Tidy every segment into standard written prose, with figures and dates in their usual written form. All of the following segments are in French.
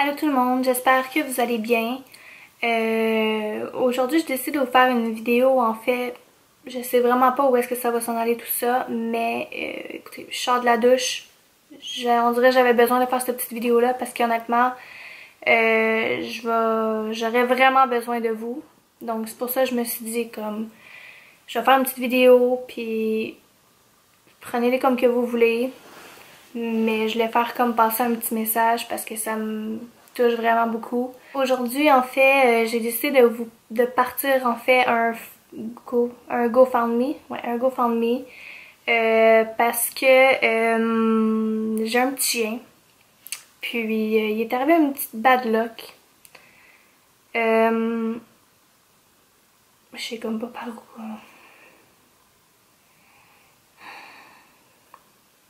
Allô tout le monde, j'espère que vous allez bien. Aujourd'hui, je décide de vous faire une vidéo. En fait, je sais vraiment pas où est-ce que ça va s'en aller tout ça, mais écoutez, je sors de la douche. On dirait que j'avais besoin de faire cette petite vidéo-là parce qu'honnêtement, j'aurais vraiment besoin de vous. Donc c'est pour ça que je me suis dit comme, je vais faire une petite vidéo, puis prenez-les comme que vous voulez. Mais je voulais faire comme passer un petit message parce que ça me touche vraiment beaucoup. Aujourd'hui, en fait, j'ai décidé de partir en fait un GoFundMe. Ouais, un GoFundMe. Parce que j'ai un petit chien. Puis il est arrivé une petite bad luck. Je sais comme pas par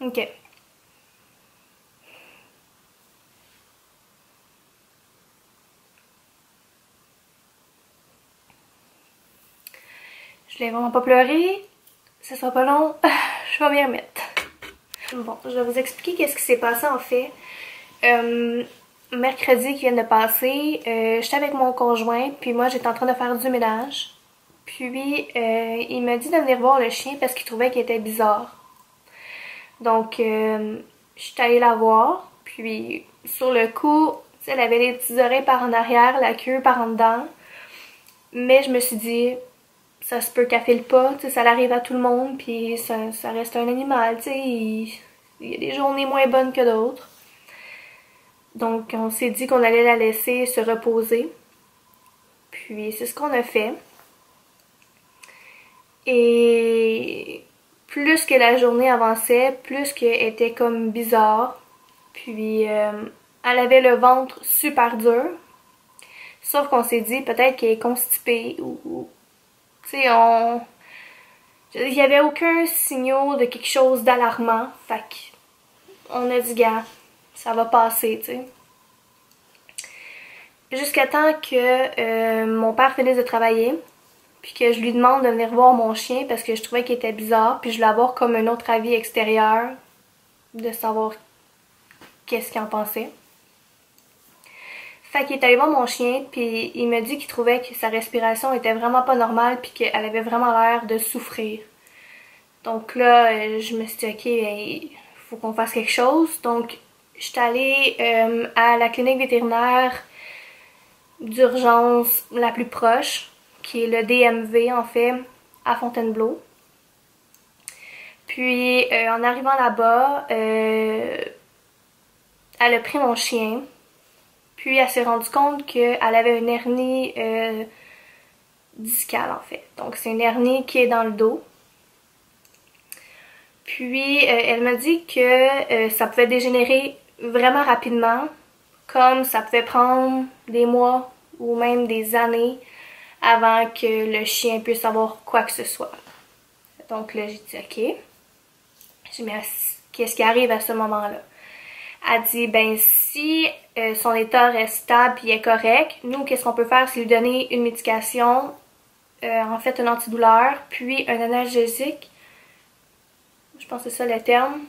où. Ok. Je voulais vraiment pas pleurer. Ça sera pas long. Je vais m'y remettre. Bon, je vais vous expliquer qu'est-ce qui s'est passé en fait. Mercredi qui vient de passer, j'étais avec mon conjoint, puis moi j'étais en train de faire du ménage. Puis il m'a dit de venir voir le chien parce qu'il trouvait qu'il était bizarre. Donc je suis allée la voir, puis sur le coup, elle avait les petites oreilles par en arrière, la queue par en dedans. Mais je me suis dit, ça se peut qu'elle file pas, ça arrive à tout le monde, puis ça reste un animal, il y a des journées moins bonnes que d'autres. Donc on s'est dit qu'on allait la laisser se reposer. Puis c'est ce qu'on a fait. Et plus que la journée avançait, plus qu'elle était comme bizarre. Puis elle avait le ventre super dur. Sauf qu'on s'est dit peut-être qu'elle est constipée ou tu sais, il n'y avait aucun signal de quelque chose d'alarmant. Fait qu'on a dit, gars, ça va passer, tu sais. Jusqu'à temps que mon père finisse de travailler, puis que je lui demande de venir voir mon chien parce que je trouvais qu'il était bizarre, puis je voulais avoir comme un autre avis extérieur, de savoir qu'est-ce qu'il en pensait. Fait qu'il est allé voir mon chien, puis il m'a dit qu'il trouvait que sa respiration était vraiment pas normale, puis qu'elle avait vraiment l'air de souffrir. Donc là, je me suis dit, ok, il faut qu'on fasse quelque chose. Donc, je suis allée à la clinique vétérinaire d'urgence la plus proche, qui est le DMV en fait, à Fontainebleau. Puis, en arrivant là-bas, elle a pris mon chien. Puis, elle s'est rendue compte qu'elle avait une hernie discale en fait. Donc, c'est une hernie qui est dans le dos. Puis elle m'a dit que ça pouvait dégénérer vraiment rapidement, comme ça pouvait prendre des mois ou même des années avant que le chien puisse avoir quoi que ce soit. Donc là, j'ai dit ok. J'ai dit mais qu'est-ce qui arrive à ce moment-là? Elle dit ben si son état reste stable et est correct, nous qu'est-ce qu'on peut faire, c'est lui donner une médication, en fait un antidouleur, puis un analgésique. Je pense que c'est ça le terme,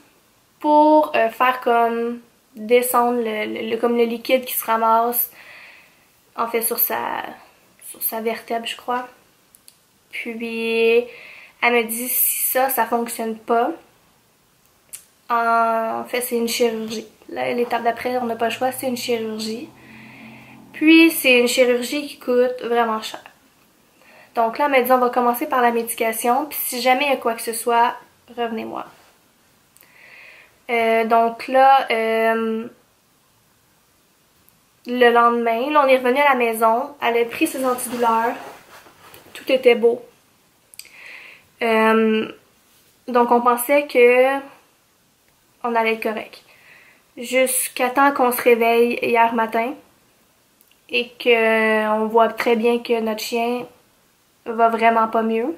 pour faire comme descendre comme le liquide qui se ramasse en fait sur sa vertèbre, je crois. Puis elle me dit si ça fonctionne pas, en fait c'est une chirurgie. Là, l'étape d'après, on n'a pas le choix, c'est une chirurgie. Puis c'est une chirurgie qui coûte vraiment cher. Donc là, elle m'a dit on va commencer par la médication, puis si jamais il y a quoi que ce soit, revenez-moi. Donc là, le lendemain, là, on est revenu à la maison. Elle a pris ses antidouleurs. Tout était beau. Donc on pensait que on allait être correct. Jusqu'à temps qu'on se réveille hier matin et qu'on voit très bien que notre chien va vraiment pas mieux.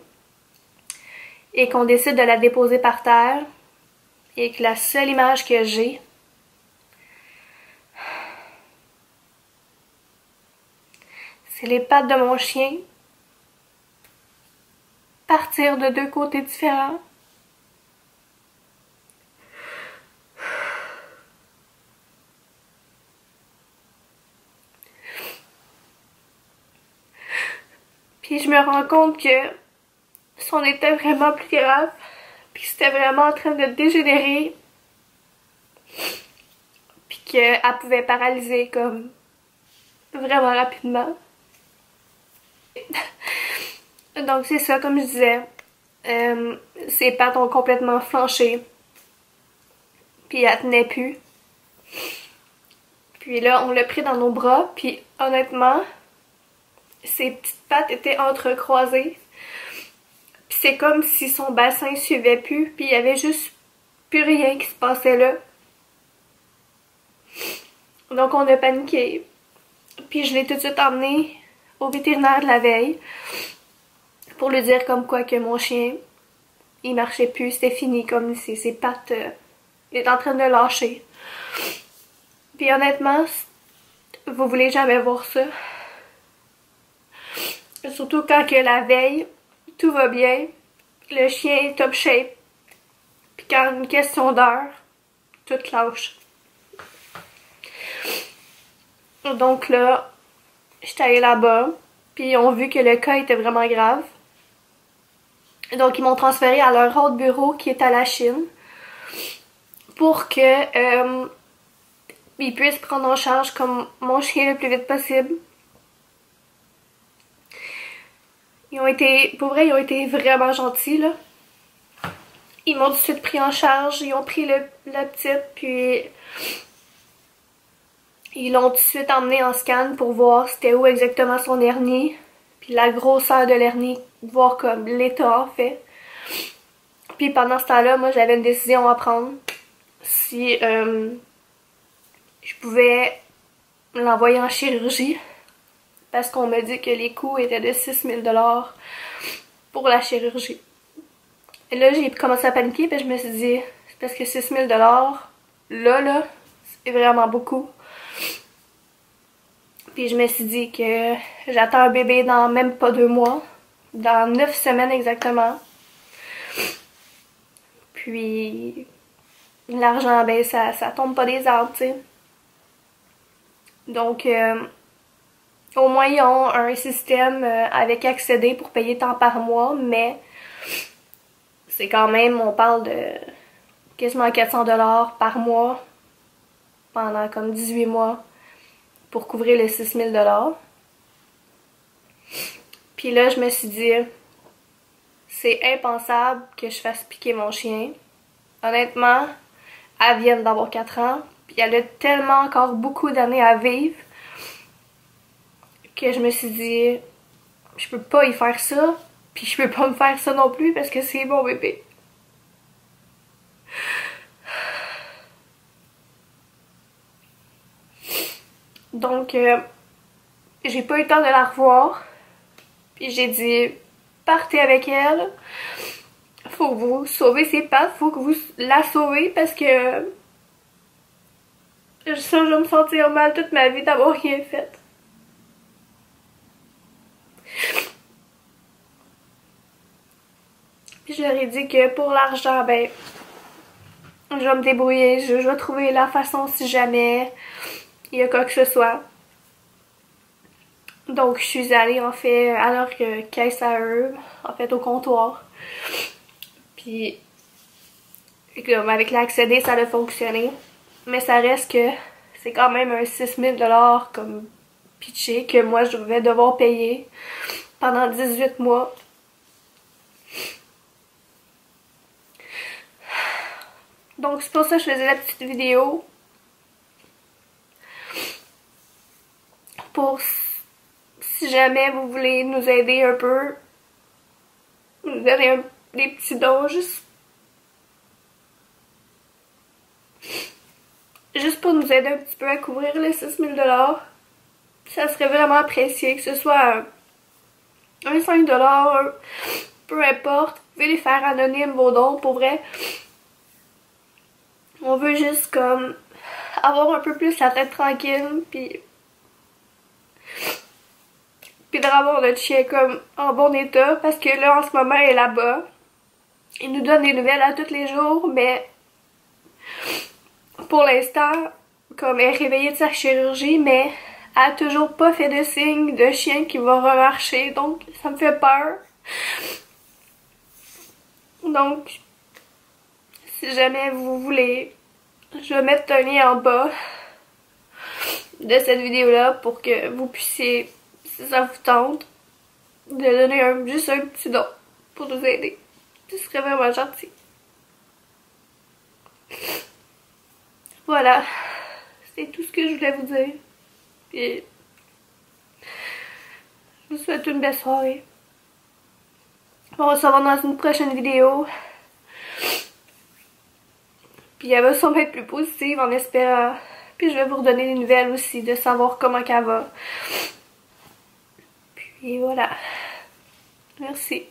Et qu'on décide de la déposer par terre. Et que la seule image que j'ai, c'est les pattes de mon chien partir de deux côtés différents. Puis je me rends compte que son état vraiment plus grave, puis c'était vraiment en train de dégénérer, puis qu'elle pouvait paralyser comme vraiment rapidement. Donc c'est ça, comme je disais, ses pattes ont complètement flanché, puis elle tenait plus. Puis là, on l'a pris dans nos bras, puis honnêtement, ses petites pattes étaient entrecroisées. Puis c'est comme si son bassin suivait plus, puis il y avait juste plus rien qui se passait là. Donc on a paniqué. Puis je l'ai tout de suite emmené au vétérinaire de la veille pour lui dire comme quoi que mon chien, il marchait plus, c'était fini, comme ses pattes étaient en train de lâcher. Puis honnêtement, vous voulez jamais voir ça. Surtout quand que la veille, tout va bien, le chien est top shape, puis quand une question d'heure, tout lâche. Donc là, j'étais allée là-bas, puis ils ont vu que le cas était vraiment grave. Donc ils m'ont transféré à leur autre bureau qui est à la Chine pour que ils puissent prendre en charge comme mon chien le plus vite possible. Ils ont été, pour vrai, ils ont été vraiment gentils là. Ils m'ont tout de suite pris en charge, ils ont pris la petite, puis ils l'ont tout de suite emmené en scan pour voir c'était où exactement son hernie, puis la grosseur de l'hernie, voir comme l'état en fait. Puis pendant ce temps-là, moi j'avais une décision à prendre. Si je pouvais l'envoyer en chirurgie, parce qu'on m'a dit que les coûts étaient de 6 000 $ pour la chirurgie. Et là, j'ai commencé à paniquer, puis je me suis dit, c'est parce que 6 000 $, là, c'est vraiment beaucoup. Puis je me suis dit que j'attends un bébé dans même pas 2 mois, dans 9 semaines exactement. Puis l'argent, ben ça tombe pas des arbres, tu sais. Donc au moins ils ont un système avec accéder pour payer tant par mois, mais c'est quand même, on parle de quasiment 400 $ par mois pendant comme 18 mois pour couvrir les 6 000 $. Puis là, je me suis dit, c'est impensable que je fasse piquer mon chien. Honnêtement, elle vient d'avoir 4 ans, puis elle a tellement encore beaucoup d'années à vivre que je me suis dit, je peux pas y faire ça, puis je peux pas me faire ça non plus parce que c'est mon bébé. Donc, j'ai pas eu le temps de la revoir. Puis j'ai dit, partez avec elle. Faut que vous sauvez ses pattes, faut que vous la sauvez parce que je sens que je vais me sentir mal toute ma vie d'avoir rien fait. Puis je leur ai dit que pour l'argent, ben, je vais me débrouiller, je vais trouver la façon si jamais il y a quoi que ce soit. Donc je suis allée en fait à leur caisse à eux, en fait au comptoir. Puis comme avec l'accédé ça a fonctionné. Mais ça reste que c'est quand même un 6 000 $ comme pitché que moi je vais devoir payer pendant 18 mois. Donc c'est pour ça que je faisais la petite vidéo. Pour si jamais vous voulez nous aider un peu, nous donner des petits dons juste pour nous aider un petit peu à couvrir les 6 000 $. Ça serait vraiment apprécié, que ce soit un 5 $, peu importe. Vous pouvez les faire anonymes vos dons, pour vrai. On veut juste comme avoir un peu plus la tête tranquille, puis de revoir notre chien comme en bon état, parce que là en ce moment elle est là-bas. Il nous donne des nouvelles à tous les jours, mais pour l'instant, comme elle est réveillée de sa chirurgie, mais a toujours pas fait de signe de chien qui va remarcher, donc ça me fait peur. Donc, si jamais vous voulez, je vais mettre un lien en bas de cette vidéo-là pour que vous puissiez, si ça vous tente, de donner juste un petit don pour nous aider. Ce serait vraiment gentil. Voilà, c'est tout ce que je voulais vous dire. Et je vous souhaite une belle soirée. On va se revoir dans une prochaine vidéo. Puis elle va sûrement être plus positive en espérant. Puis je vais vous redonner des nouvelles aussi, de savoir comment qu'elle va. Puis voilà. Merci.